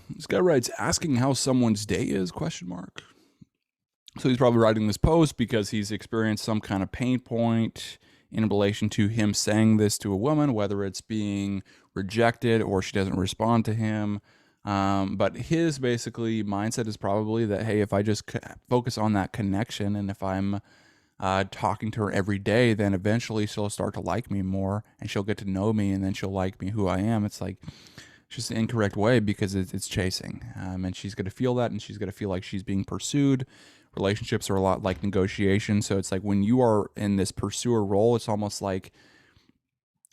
This guy writes, asking how someone's day is, question mark. So he's probably writing this post because he's experienced some kind of pain point in relation to him saying this to a woman, whether it's being rejected or she doesn't respond to him. But his basically mindset is probably that, hey, if I just focus on that connection, and if I'm talking to her every day, then eventually she'll start to like me more and she'll get to know me, and then she'll like me who I am. It's like, it's just an incorrect way because it's chasing. And she's going to feel that, and she's going to feel like she's being pursued. Relationships are a lot like negotiation. So it's like when you are in this pursuer role, it's almost like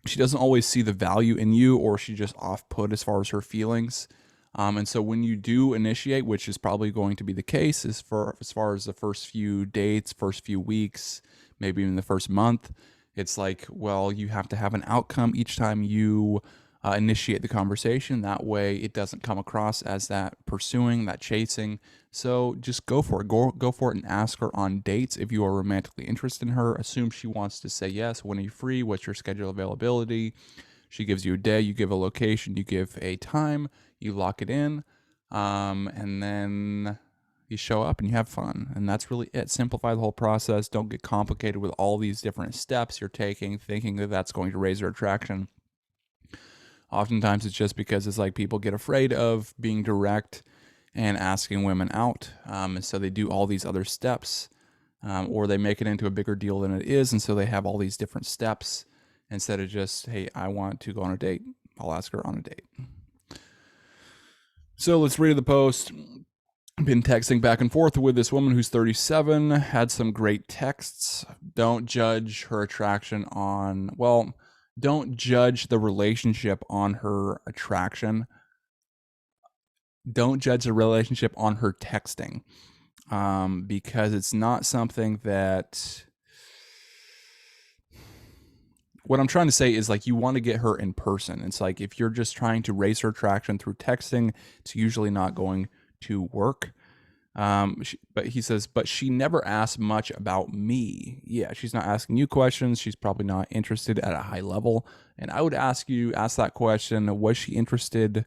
she doesn't always see the value in you, or she just off put as far as her feelings. And so when you do initiate, which is probably going to be the case, as far as the first few dates, first few weeks, maybe even the first month, it's like, well, you have to have an outcome each time you initiate the conversation. That way it doesn't come across as that pursuing, that chasing. So just go for it. Go for it and ask her on dates if you are romantically interested in her. Assume she wants to say yes. When are you free? What's your schedule availability? She gives you a day, you give a location, you give a time, you lock it in, and then you show up and you have fun. And that's really it. Simplify the whole process. Don't get complicated with all these different steps you're taking, thinking that that's going to raise your attraction. Oftentimes it's just because it's like people get afraid of being direct and asking women out. And so they do all these other steps, or they make it into a bigger deal than it is. And so they have all these different steps instead of just, hey, I want to go on a date. I'll ask her on a date. So let's read the post. Been texting back and forth with this woman who's 37, had some great texts. Don't judge her attraction on, well, don't judge the relationship on her attraction. Don't judge the relationship on her texting, because it's not something that, what I'm trying to say is, like, you want to get her in person. It's like if you're just trying to raise her attraction through texting, it's usually not going to work. But he says, but she never asked much about me. Yeah, she's not asking you questions. She's probably not interested at a high level. And I would ask that question, was she interested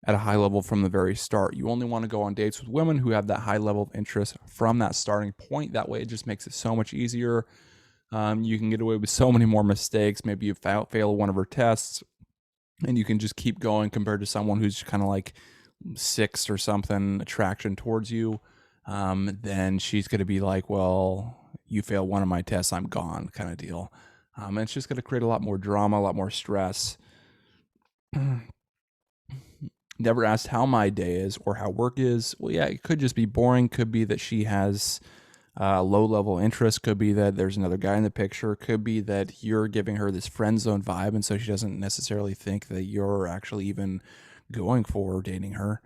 at a high level from the very start? You only want to go on dates with women who have that high level of interest from that starting point. That way it just makes it so much easier. You can get away with so many more mistakes. Maybe you fail one of her tests and you can just keep going, compared to someone who's kind of like 6 or something attraction towards you. Then she's going to be like, well, you fail one of my tests, I'm gone, kind of deal. And it's just going to create a lot more drama, a lot more stress. Never asked how my day is or how work is. Well, yeah, it could just be boring. Could be that she has low level interest. Could be that there's another guy in the picture. Could be that you're giving her this friend zone vibe, and so she doesn't necessarily think that you're actually even going for dating her.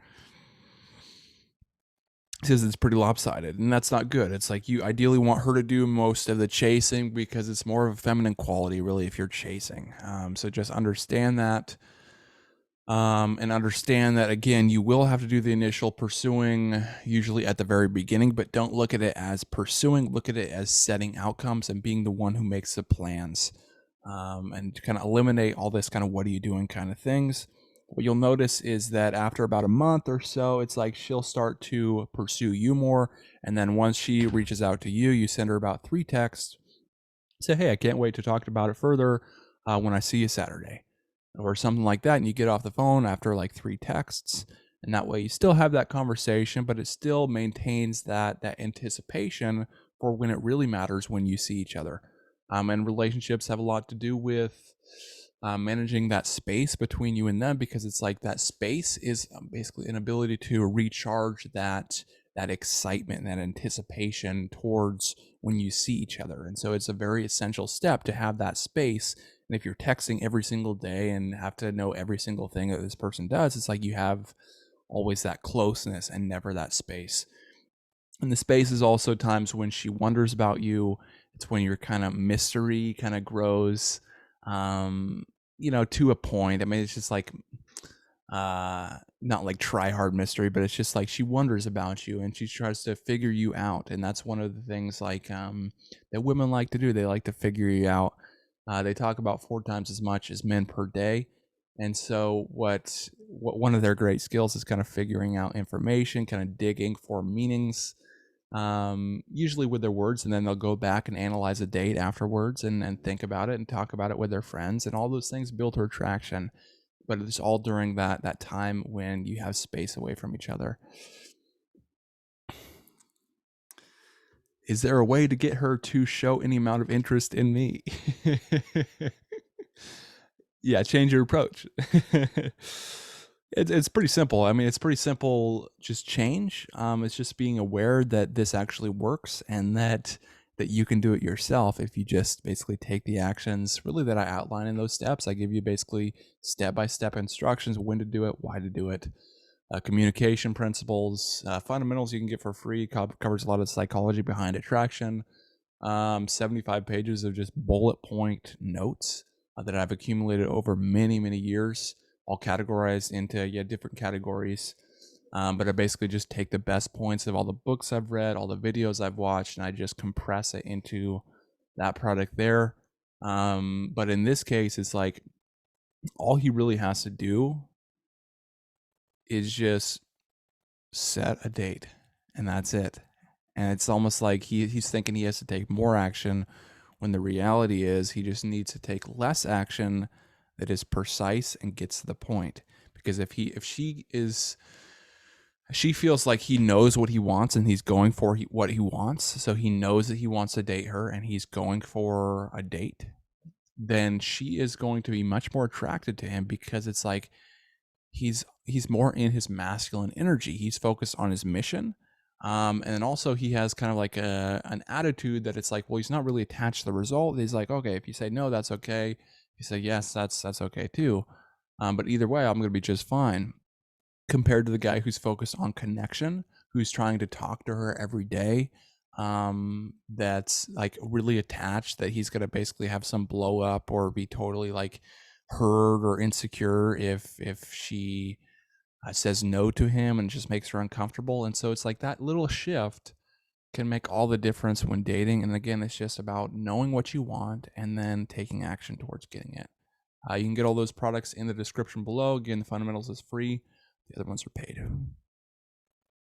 Says it's pretty lopsided, and that's not good. It's like you ideally want her to do most of the chasing because it's more of a feminine quality, really, if you're chasing. So just understand that. And understand that, again, you will have to do the initial pursuing usually at the very beginning, but don't look at it as pursuing. Look at it as setting outcomes and being the one who makes the plans, and kind of eliminate all this kind of what are you doing kind of things. What you'll notice is that after about a month or so, it's like she'll start to pursue you more. And then once she reaches out to you, you send her about 3 texts. Say, hey, I can't wait to talk about it further when I see you Saturday, or something like that. And you get off the phone after like 3 texts. And that way you still have that conversation, but it still maintains that anticipation for when it really matters, when you see each other. And relationships have a lot to do with managing that space between you and them, because it's like that space is basically an ability to recharge that excitement and that anticipation towards when you see each other. And so it's a very essential step to have that space. And if you're texting every single day and have to know every single thing that this person does, it's like you have always that closeness and never that space. And the space is also times when she wonders about you. It's when your kind of mystery kind of grows, to a point. I mean, it's just like, not like try hard mystery, but it's just like she wonders about you and she tries to figure you out. And that's one of the things like that women like to do. They like to figure you out. They talk about 4 times as much as men per day. And so what one of their great skills is kind of figuring out information, kind of digging for meanings, usually with their words, and then they'll go back and analyze a date afterwards and think about it and talk about it with their friends, and all those things build her attraction. But it's all during that time when you have space away from each other. Is there a way to get her to show any amount of interest in me? Yeah, change your approach. It's pretty simple. I mean, it's pretty simple. Just change. It's just being aware that this actually works, and that you can do it yourself if you just basically take the actions really that I outline in those steps. I give you basically step-by-step instructions: when to do it, why to do it, communication principles, fundamentals you can get for free. Covers a lot of psychology behind attraction. 75 pages of just bullet point notes that I've accumulated over many, many years, all categorized into different categories. But I basically just take the best points of all the books I've read, all the videos I've watched, and I just compress it into that product there. But in this case, it's like all he really has to do is just set a date, and that's it. And it's almost like he's thinking he has to take more action, when the reality is he just needs to take less action that is precise and gets to the point. Because if she feels like he knows what he wants and he's going for what he wants, so he knows that he wants to date her and he's going for a date, then she is going to be much more attracted to him, because it's like he's more in his masculine energy. He's focused on his mission. And then also he has kind of like an attitude that it's like, well, he's not really attached to the result. He's like, okay, if you say no, that's okay. If you say yes, that's okay too. But either way, I'm going to be just fine. Compared to the guy who's focused on connection, who's trying to talk to her every day, that's like really attached, that he's going to basically have some blow up or be totally like hurt or insecure if she says no to him, and just makes her uncomfortable. And so it's like that little shift can make all the difference when dating. And again, it's just about knowing what you want and then taking action towards getting it. You can get all those products in the description below. Again, the fundamentals is free. The other ones are paid.